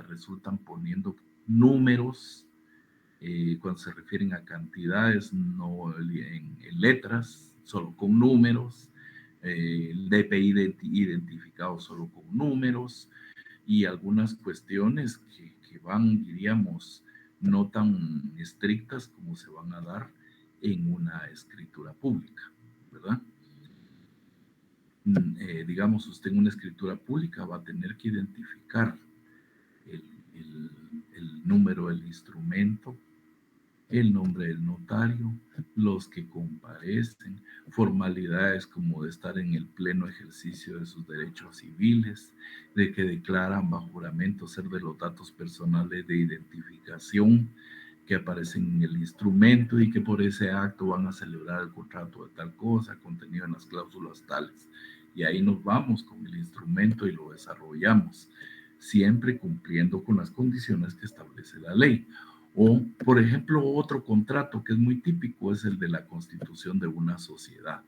resultan poniendo números cuando se refieren a cantidades, no en letras, solo con números, el DPI identificado solo con números y algunas cuestiones que van, diríamos, no tan estrictas como se van a dar en una escritura pública, ¿verdad? Digamos, usted en una escritura pública va a tener que identificar el, el, el número del instrumento, el nombre del notario, los que comparecen, formalidades como de estar en el pleno ejercicio de sus derechos civiles, de que declaran bajo juramento ser de los datos personales de identificación que aparecen en el instrumento y que por ese acto van a celebrar el contrato de tal cosa contenido en las cláusulas tales. Y ahí nos vamos con el instrumento y lo desarrollamos, siempre cumpliendo con las condiciones que establece la ley. O, por ejemplo, otro contrato que es muy típico es el de la constitución de una sociedad.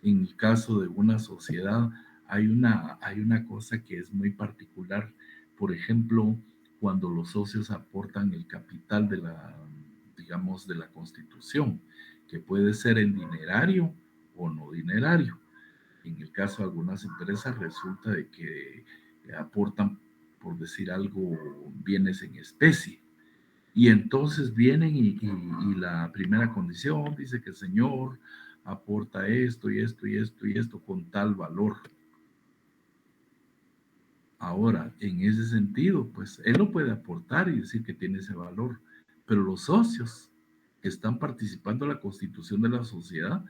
En el caso de una sociedad hay una cosa que es muy particular. Por ejemplo, cuando los socios aportan el capital de la, digamos, de la constitución, que puede ser en dinerario o no dinerario. En el caso de algunas empresas resulta de que aportan, por decir algo, bienes en especie. Y entonces vienen y la primera condición dice que el Señor aporta esto y esto y esto y esto con tal valor. Ahora, en ese sentido, pues él no puede aportar y decir que tiene ese valor, pero los socios que están participando en la constitución de la sociedad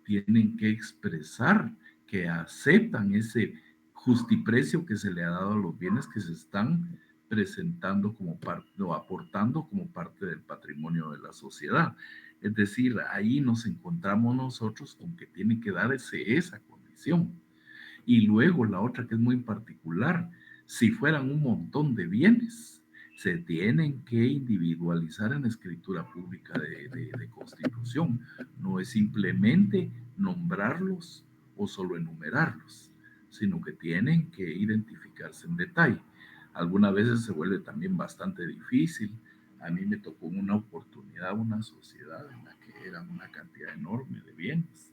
tienen que expresar que aceptan ese justiprecio que se le ha dado a los bienes que se están presentando como parte o aportando como parte del patrimonio de la sociedad. Es decir, ahí nos encontramos nosotros con que tiene que darse esa condición. Y luego la otra que es muy particular, si fueran un montón de bienes, se tienen que individualizar en la escritura pública de constitución. No es simplemente nombrarlos o solo enumerarlos, sino que tienen que identificarse en detalle. Algunas veces se vuelve también bastante difícil. A mí me tocó una oportunidad, una sociedad en la que era una cantidad enorme de bienes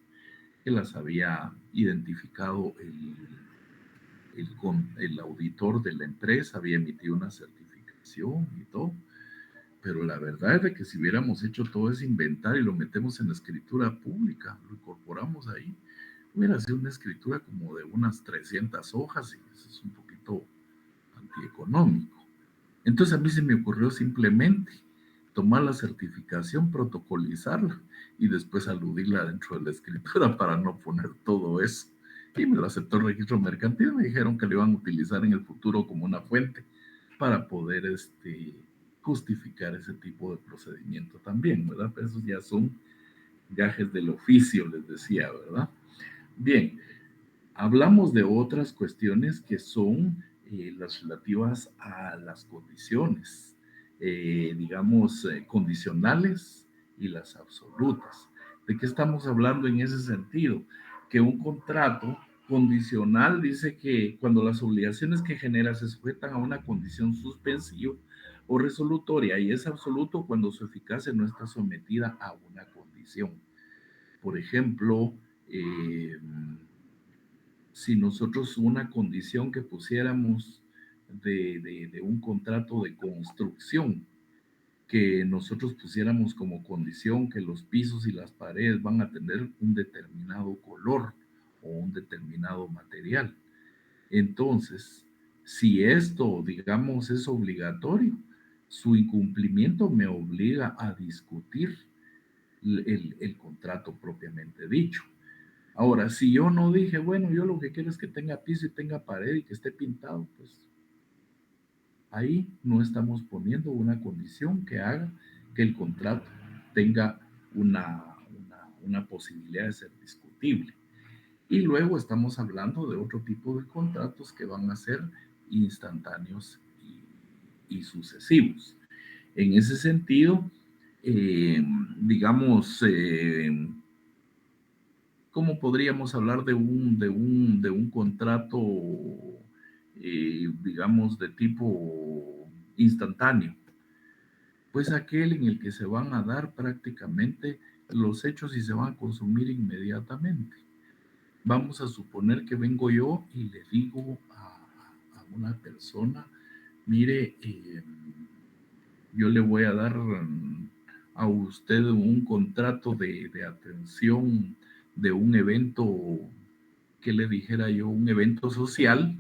que las había identificado el auditor de la empresa, había emitido una certificación y todo, pero la verdad es de que si hubiéramos hecho todo ese inventario y lo metemos en la escritura pública, lo incorporamos ahí, hubiera sido una escritura como de unas 300 hojas y eso es un poquito antieconómico. Entonces a mí se me ocurrió simplemente tomar la certificación, protocolizarla y después aludirla dentro de la escritura para no poner todo eso. Y me lo aceptó el registro mercantil, me dijeron que lo iban a utilizar en el futuro como una fuente para poder justificar ese tipo de procedimiento también, ¿verdad? Pero esos ya son gajes del oficio, les decía, ¿verdad? Bien, hablamos de otras cuestiones que son las relativas a las condiciones, digamos, condicionales y las absolutas. ¿De qué estamos hablando en ese sentido? Que un contrato condicional dice que cuando las obligaciones que genera se sujetan a una condición suspensiva o resolutoria y es absoluto cuando su eficacia no está sometida a una condición. Por ejemplo, si nosotros una condición que pusiéramos de un contrato de construcción, que nosotros pusiéramos como condición que los pisos y las paredes van a tener un determinado color o un determinado material. Entonces, si esto, digamos, es obligatorio, su incumplimiento me obliga a discutir el contrato propiamente dicho. Ahora, si yo no dije, bueno, yo lo que quiero es que tenga piso y tenga pared y que esté pintado, pues ahí no estamos poniendo una condición que haga que el contrato tenga una posibilidad de ser discutible. Y luego estamos hablando de otro tipo de contratos que van a ser instantáneos y sucesivos. En ese sentido, digamos, ¿cómo podríamos hablar de un contrato, digamos, de tipo instantáneo, pues aquel en el que se van a dar prácticamente los hechos y se van a consumir inmediatamente. Vamos a suponer que vengo yo y le digo a una persona, mire, yo le voy a dar a usted un contrato de atención de un evento, que le dijera yo, un evento social,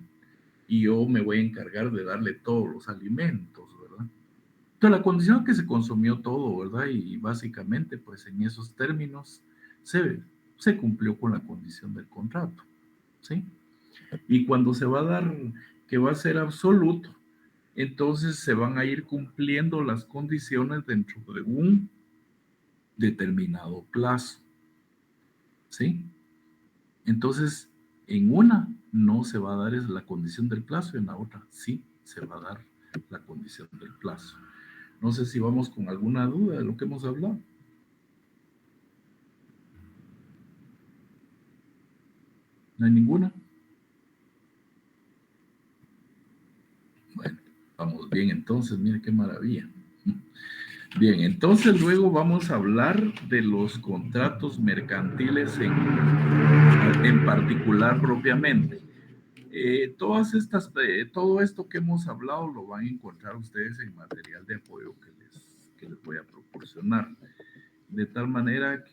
y yo me voy a encargar de darle todos los alimentos, ¿verdad? Entonces la condición es que se consumió todo, ¿verdad? Y básicamente, pues en esos términos, se cumplió con la condición del contrato, ¿sí? Y cuando se va a dar que va a ser absoluto, entonces se van a ir cumpliendo las condiciones dentro de un determinado plazo, ¿sí? Entonces, en una no se va a dar es la condición del plazo y en la otra sí se va a dar la condición del plazo. No sé si vamos con alguna duda de lo que hemos hablado. ¿No hay ninguna? Bueno, vamos bien entonces, mire qué maravilla. Bien, entonces luego vamos a hablar de los contratos mercantiles en particular propiamente. Todo esto que hemos hablado lo van a encontrar ustedes en material de apoyo que les voy a proporcionar. De tal manera que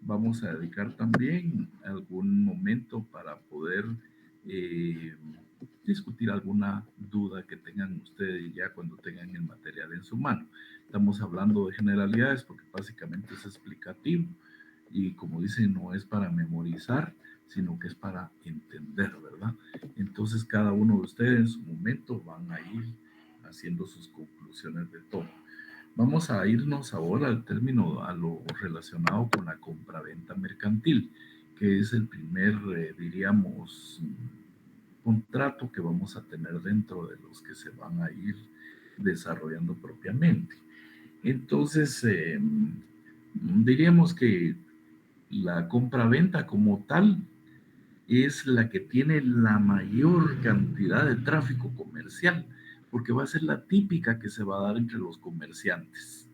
vamos a dedicar también algún momento para poder eh, discutir alguna duda que tengan ustedes ya cuando tengan el material en su mano. Estamos hablando de generalidades porque básicamente es explicativo y como dicen, no es para memorizar, sino que es para entender, ¿verdad? Entonces cada uno de ustedes en su momento van a ir haciendo sus conclusiones de todo. Vamos a irnos ahora al término, a lo relacionado con la compraventa mercantil, que es el primer, diríamos, contrato que vamos a tener dentro de los que se van a ir desarrollando propiamente. Entonces, diríamos que la compraventa como tal es la que tiene la mayor cantidad de tráfico comercial, porque va a ser la típica que se va a dar entre los comerciantes.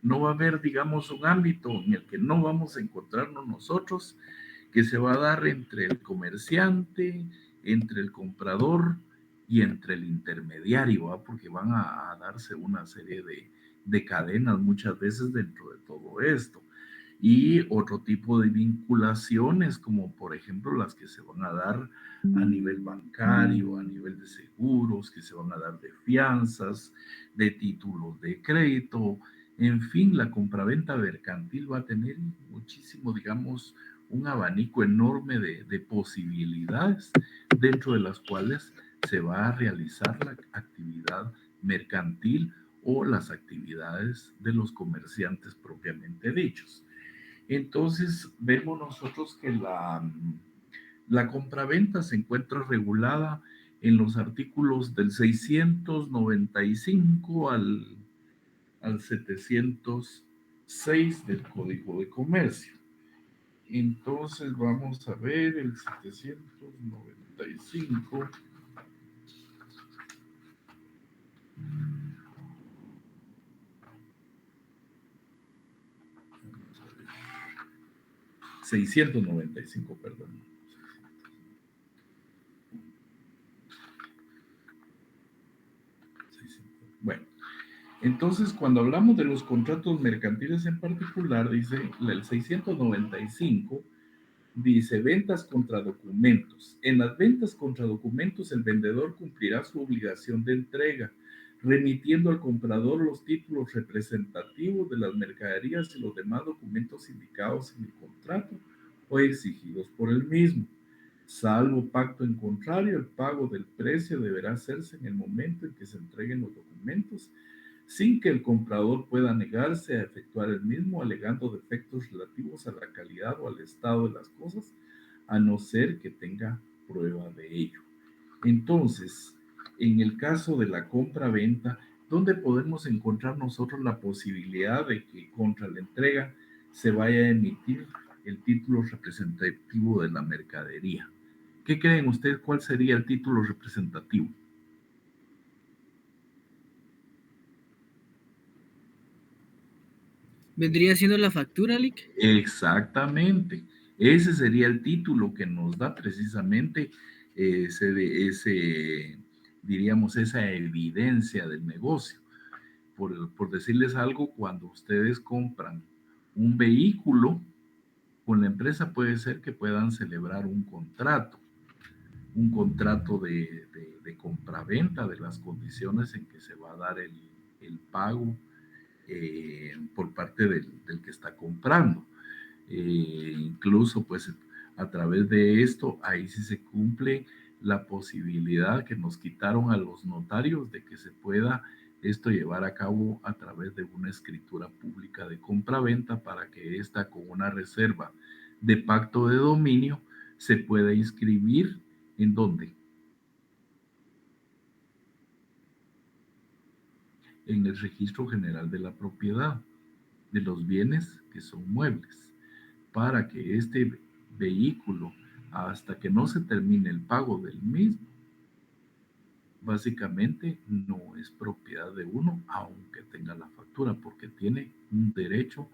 No va a haber, digamos, un ámbito en el que no vamos a encontrarnos nosotros, que se va a dar entre el comerciante, entre el comprador y entre el intermediario, ¿va? Porque van a darse una serie de cadenas muchas veces dentro de todo esto. Y otro tipo de vinculaciones, como por ejemplo las que se van a dar a nivel bancario, a nivel de seguros, que se van a dar de fianzas, de títulos de crédito, en fin, la compraventa mercantil va a tener muchísimo, digamos, un abanico enorme de posibilidades dentro de las cuales se va a realizar la actividad mercantil o las actividades de los comerciantes propiamente dichos. Entonces, vemos nosotros que la compraventa se encuentra regulada en los artículos del 695 al 706 del Código de Comercio. Entonces vamos a ver el 795. 695, perdón. Bueno, entonces cuando hablamos de los contratos mercantiles en particular, dice el 695, dice ventas contra documentos. En las ventas contra documentos, el vendedor cumplirá su obligación de entrega, remitiendo al comprador los títulos representativos de las mercaderías y los demás documentos indicados en el contrato o exigidos por el mismo. Salvo pacto en contrario, el pago del precio deberá hacerse en el momento en que se entreguen los documentos, sin que el comprador pueda negarse a efectuar el mismo, alegando defectos relativos a la calidad o al estado de las cosas, a no ser que tenga prueba de ello. Entonces, en el caso de la compra-venta, ¿dónde podemos encontrar nosotros la posibilidad de que contra la entrega se vaya a emitir el título representativo de la mercadería? ¿Qué creen ustedes? ¿Cuál sería el título representativo? ¿Vendría siendo la factura, Lick? Exactamente. Ese sería el título que nos da precisamente diríamos, esa evidencia del negocio. Por decirles algo, cuando ustedes compran un vehículo, con la empresa puede ser que puedan celebrar un contrato de compraventa, de las condiciones en que se va a dar el pago por parte del que está comprando. Incluso pues a través de esto, ahí sí se cumple la posibilidad que nos quitaron a los notarios de que se pueda esto llevar a cabo a través de una escritura pública de compraventa para que ésta con una reserva de pacto de dominio se pueda inscribir en dónde, en el registro general de la propiedad de los bienes que son muebles, para que este vehículo, hasta que no se termine el pago del mismo, básicamente no es propiedad de uno, aunque tenga la factura, porque tiene un derecho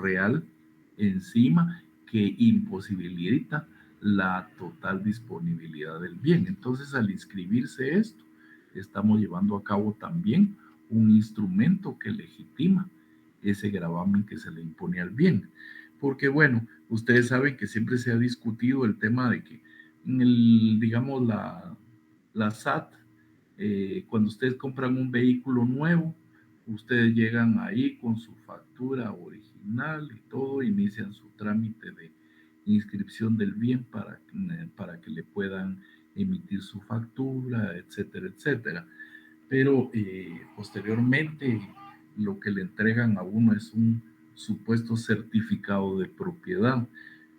real encima que imposibilita la total disponibilidad del bien. Entonces, al inscribirse esto, estamos llevando a cabo también un instrumento que legitima ese gravamen que se le impone al bien. Porque, bueno, ustedes saben que siempre se ha discutido el tema de que, digamos, la SAT, cuando ustedes compran un vehículo nuevo, ustedes llegan ahí con su factura original y todo, inician su trámite de inscripción del bien para que le puedan emitir su factura, etcétera, etcétera. Pero posteriormente lo que le entregan a uno es un supuesto certificado de propiedad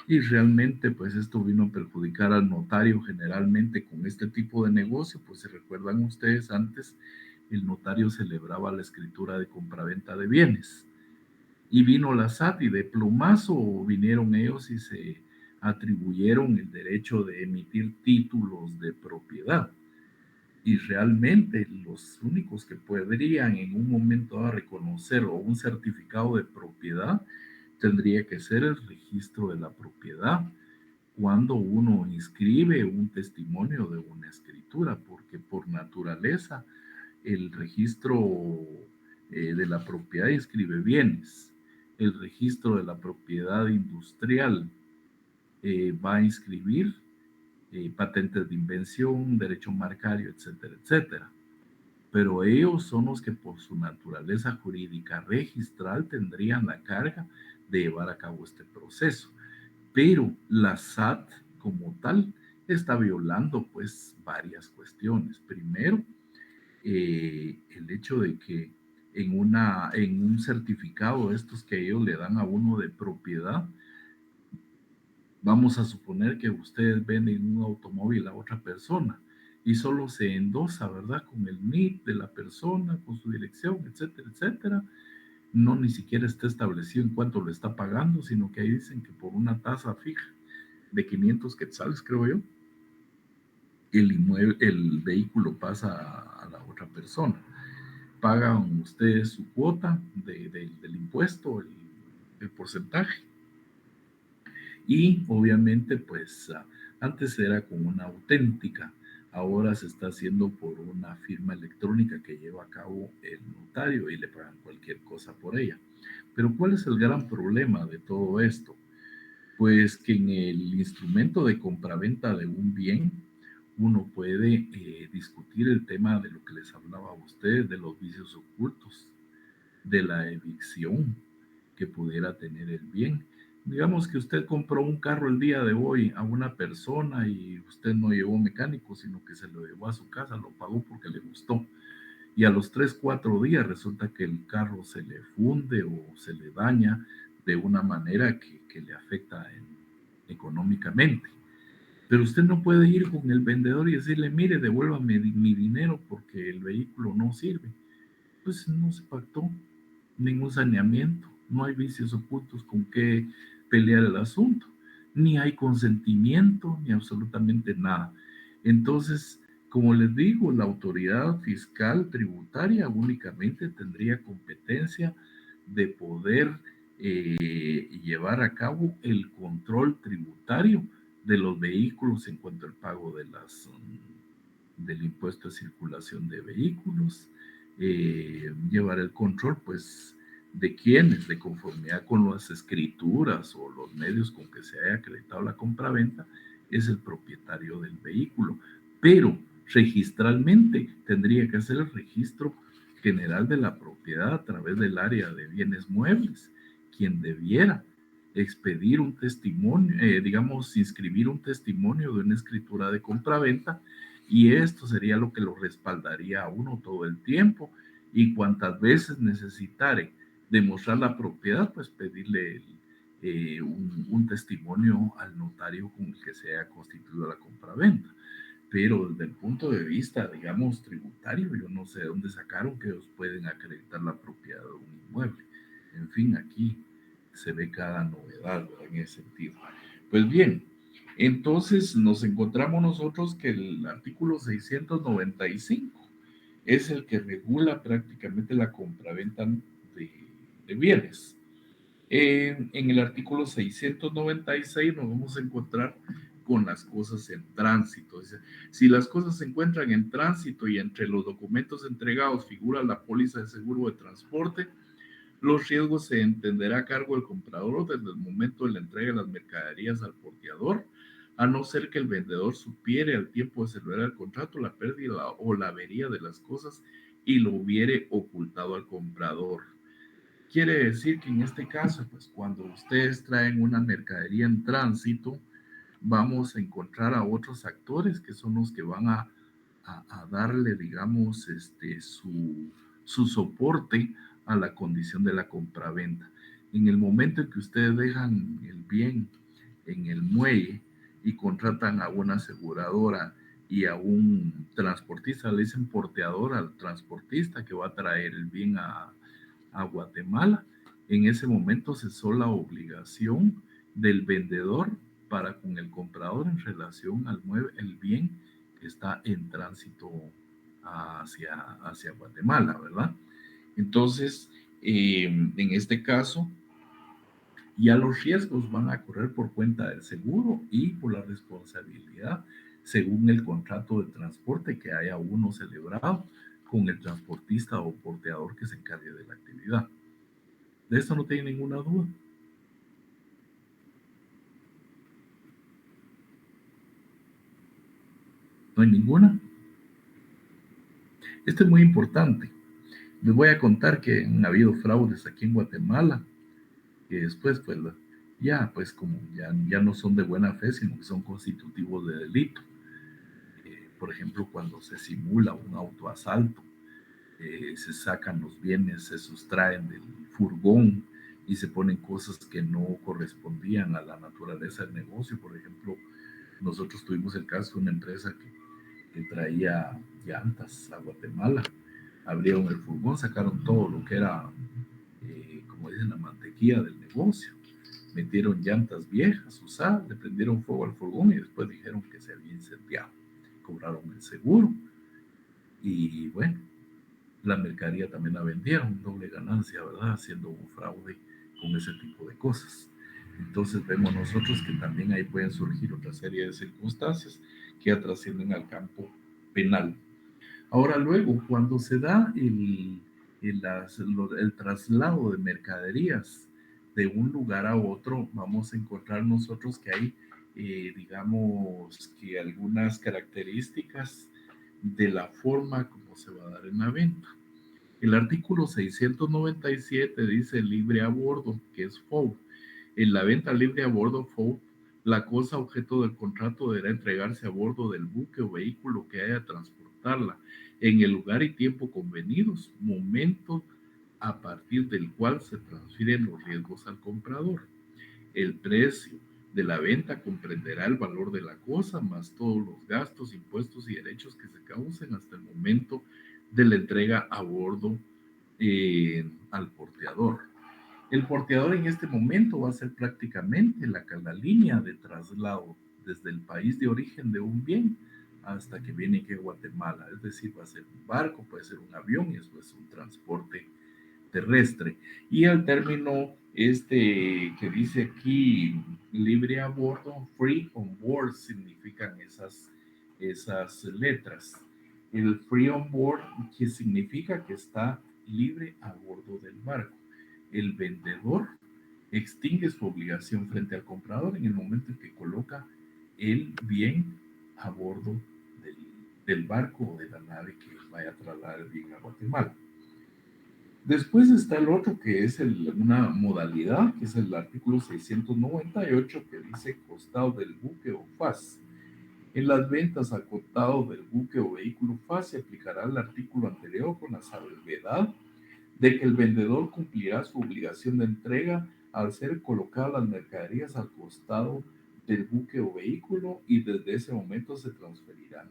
y realmente pues esto vino a perjudicar al notario generalmente con este tipo de negocio, pues se recuerdan ustedes antes el notario celebraba la escritura de compraventa de bienes y vino la SAT y de plumazo vinieron ellos y se atribuyeron el derecho de emitir títulos de propiedad y realmente los únicos que podrían en un momento dado reconocer o un certificado de propiedad tendría que ser el registro de la propiedad cuando uno inscribe un testimonio de una escritura, porque por naturaleza el registro de la propiedad inscribe bienes, el registro de la propiedad industrial va a inscribir patentes de invención, derecho marcario, etcétera, etcétera. Pero ellos son los que por su naturaleza jurídica registral tendrían la carga de llevar a cabo este proceso. Pero la SAT como tal está violando pues varias cuestiones. Primero, el hecho de que en un certificado de estos que ellos le dan a uno de propiedad, vamos a suponer que ustedes venden un automóvil a otra persona y solo se endosa, ¿verdad? Con el NIT de la persona, con su dirección, etcétera, etcétera. No ni siquiera está establecido en cuánto lo está pagando, sino que ahí dicen que por una tasa fija de 500 quetzales, creo yo, el vehículo pasa a la otra persona. Pagan ustedes su cuota del impuesto, el porcentaje, y obviamente pues antes era con una auténtica, ahora se está haciendo por una firma electrónica que lleva a cabo el notario y le pagan cualquier cosa por ella. Pero ¿cuál es el gran problema de todo esto? Pues que en el instrumento de compraventa de un bien, uno puede discutir el tema de lo que les hablaba a ustedes, de los vicios ocultos, de la evicción que pudiera tener el bien. Digamos que usted compró un carro el día de hoy a una persona y usted no llevó mecánico, sino que se lo llevó a su casa, lo pagó porque le gustó. Y a los 3, 4 días resulta que el carro se le funde o se le daña de una manera que le afecta económicamente. Pero usted no puede ir con el vendedor y decirle, mire, devuélvame mi dinero porque el vehículo no sirve. Pues no se pactó ningún saneamiento, no hay vicios ocultos con que pelear el asunto, ni hay consentimiento, ni absolutamente nada. Entonces, como les digo, la autoridad fiscal tributaria únicamente tendría competencia de poder llevar a cabo el control tributario de los vehículos en cuanto al pago del impuesto de circulación de vehículos, llevar el control, pues, de quienes, de conformidad con las escrituras o los medios con que se haya acreditado la compraventa, es el propietario del vehículo. Pero registralmente tendría que hacer el registro general de la propiedad a través del área de bienes muebles, quien debiera expedir un testimonio, digamos, inscribir un testimonio de una escritura de compraventa, y esto sería lo que lo respaldaría a uno todo el tiempo, y cuantas veces necesitare demostrar la propiedad, pues pedirle un testimonio al notario con el que se haya constituido la compraventa. Pero desde el punto de vista, digamos, tributario, yo no sé de dónde sacaron que ellos pueden acreditar la propiedad de un inmueble. En fin, aquí se ve cada novedad, ¿verdad? En ese sentido. Pues bien, entonces nos encontramos nosotros que el artículo 695 es el que regula prácticamente la compraventa de bienes. En el artículo 696 nos vamos a encontrar con las cosas en tránsito. Es decir, si las cosas se encuentran en tránsito y entre los documentos entregados figura la póliza de seguro de transporte, los riesgos se entenderá a cargo del comprador desde el momento de la entrega de las mercaderías al porteador, a no ser que el vendedor supiere al tiempo de celebrar el contrato la pérdida o la avería de las cosas y lo hubiere ocultado al comprador. Quiere decir que en este caso, pues cuando ustedes traen una mercadería en tránsito, vamos a encontrar a otros actores que son los que van a darle, digamos, su soporte a la condición de la compraventa. En el momento en que ustedes dejan el bien en el muelle y contratan a una aseguradora y a un transportista, le dicen porteador al transportista que va a traer el bien a Guatemala, en ese momento cesó la obligación del vendedor para con el comprador en relación al el bien que está en tránsito hacia Guatemala, ¿verdad? Entonces, en este caso, ya los riesgos van a correr por cuenta del seguro y por la responsabilidad según el contrato de transporte que haya uno celebrado con el transportista o porteador que se encargue de la actividad. De esto no tiene ninguna duda. No hay ninguna. Esto es muy importante. Les voy a contar que han habido fraudes aquí en Guatemala, que después, pues, ya, pues, como ya no son de buena fe, sino que son constitutivos de delito. Por ejemplo, cuando se simula un autoasalto, se sacan los bienes, se sustraen del furgón y se ponen cosas que no correspondían a la naturaleza del negocio. Por ejemplo, nosotros tuvimos el caso de una empresa que traía llantas a Guatemala. Abrieron el furgón, sacaron todo lo que era, como dicen, la mantequilla del negocio. Metieron llantas viejas, usadas, le prendieron fuego al furgón y después dijeron que se había incendiado. Cobraron el seguro y bueno, la mercadería también la vendieron, doble ganancia, ¿verdad? Haciendo un fraude con ese tipo de cosas. Entonces vemos nosotros que también ahí pueden surgir otra serie de circunstancias que ya trascienden al campo penal. Ahora luego, cuando se da el traslado de mercaderías de un lugar a otro, vamos a encontrar nosotros que hay, digamos, que algunas características de la forma como se va a dar en la venta. El artículo 697 dice libre a bordo, que es FOB. En la venta libre a bordo FOB, la cosa objeto del contrato deberá entregarse a bordo del buque o vehículo que haya transportarla en el lugar y tiempo convenidos, momento a partir del cual se transfieren los riesgos al comprador. El precio de la venta comprenderá el valor de la cosa más todos los gastos, impuestos y derechos que se causen hasta el momento de la entrega a bordo al porteador. El porteador en este momento va a ser prácticamente la línea de traslado desde el país de origen de un bien hasta que viene aquí a Guatemala. Es decir, va a ser un barco, puede ser un avión y eso es un transporte terrestre. Y al término Este que dice aquí, libre a bordo, free on board, significan esas letras. El free on board, que significa que está libre a bordo del barco. El vendedor extingue su obligación frente al comprador en el momento en que coloca el bien a bordo del, del barco o de la nave que vaya a trasladar el bien a Guatemala. Después está el otro que es una modalidad, que es el artículo 698, que dice costado del buque o FAS. En las ventas a costado del buque o vehículo FAS se aplicará el artículo anterior con la salvedad de que el vendedor cumplirá su obligación de entrega al ser colocadas las mercaderías al costado del buque o vehículo y desde ese momento se transferirán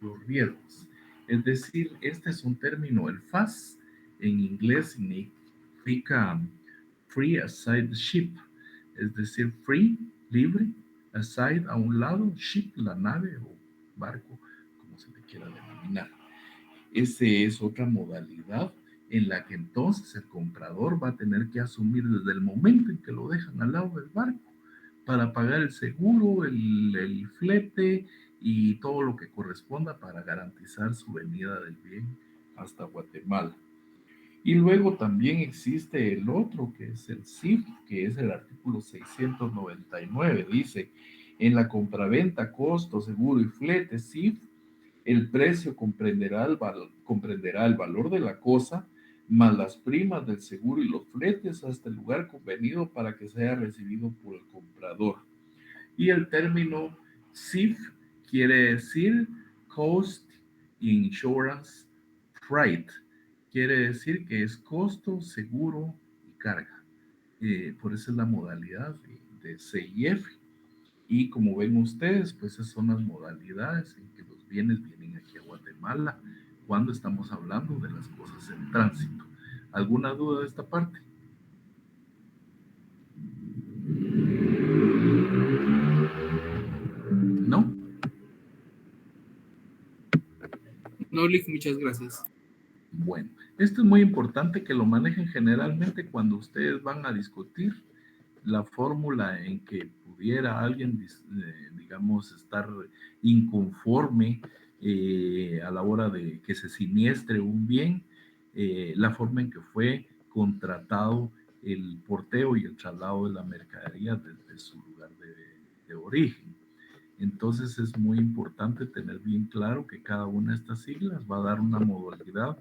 los riesgos. Es decir, este es un término, el FAS en inglés significa free aside the ship, es decir, free, libre, aside a un lado, ship, la nave o barco, como se le quiera denominar. Esa es otra modalidad en la que entonces el comprador va a tener que asumir desde el momento en que lo dejan al lado del barco para pagar el seguro, el flete y todo lo que corresponda para garantizar su venida del bien hasta Guatemala. Y luego también existe el otro, que es el CIF, que es el artículo 699. Dice, en la compraventa, costo, seguro y flete, CIF, el precio comprenderá el valor de la cosa, más las primas del seguro y los fletes hasta el lugar convenido para que sea recibido por el comprador. Y el término CIF quiere decir Cost Insurance Freight. Quiere decir que es costo, seguro y carga. Por eso es la modalidad de CIF. Y como ven ustedes, pues esas son las modalidades en que los bienes vienen aquí a Guatemala cuando estamos hablando de las cosas en tránsito. ¿Alguna duda de esta parte? ¿No? No, Lick, muchas gracias. Bueno, esto es muy importante que lo manejen generalmente cuando ustedes van a discutir la fórmula en que pudiera alguien, digamos, estar inconforme a la hora de que se siniestre un bien, la forma en que fue contratado el porteo y el traslado de la mercadería desde su lugar de origen. Entonces es muy importante tener bien claro que cada una de estas siglas va a dar una modalidad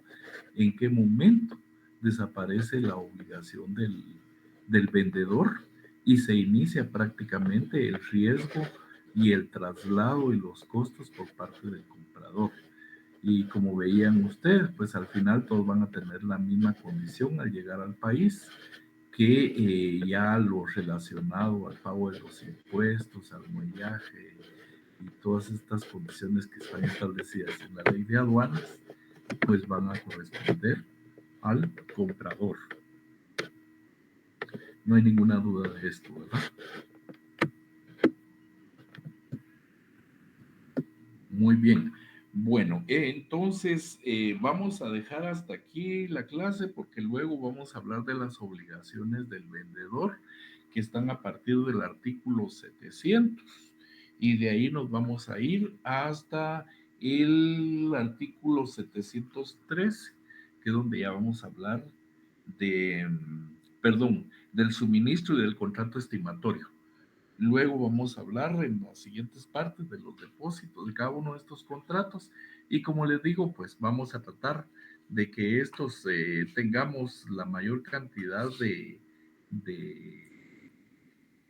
en qué momento desaparece la obligación del vendedor y se inicia prácticamente el riesgo y el traslado y los costos por parte del comprador. Y como veían ustedes, pues al final todos van a tener la misma condición al llegar al país, que ya lo relacionado al pago de los impuestos, al muellaje y todas estas condiciones que están establecidas en la ley de aduanas, pues van a corresponder al comprador. No hay ninguna duda de esto, ¿verdad? Muy bien. Bueno, entonces vamos a dejar hasta aquí la clase porque luego vamos a hablar de las obligaciones del vendedor que están a partir del artículo 700 y de ahí nos vamos a ir hasta el artículo 703, que es donde ya vamos a hablar de, perdón, del suministro y del contrato estimatorio. Luego vamos a hablar en las siguientes partes de los depósitos de cada uno de estos contratos y como les digo, pues vamos a tratar de que estos tengamos la mayor cantidad de,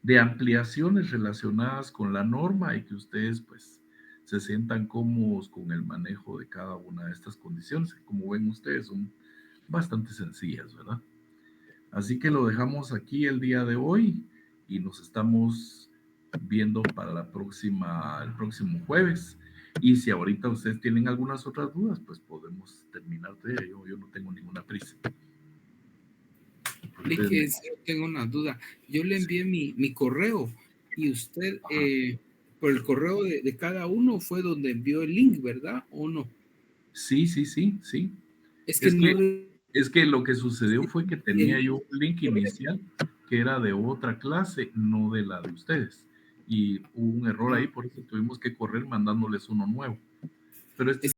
de ampliaciones relacionadas con la norma y que ustedes pues se sientan cómodos con el manejo de cada una de estas condiciones, que como ven ustedes son bastante sencillas, ¿verdad? Así que lo dejamos aquí el día de hoy y nos estamos viendo para el próximo jueves. Y si ahorita ustedes tienen algunas otras dudas, pues podemos terminar de ello. Yo no tengo ninguna prisa. Lick, tengo una duda. Yo le envié mi correo y usted, por el correo de cada uno fue donde envió el link, ¿verdad? ¿O no? Sí. Es que no le... Es que lo que sucedió fue que tenía yo un link inicial que era de otra clase, no de la de ustedes. Y hubo un error ahí, por eso tuvimos que correr mandándoles uno nuevo. Pero este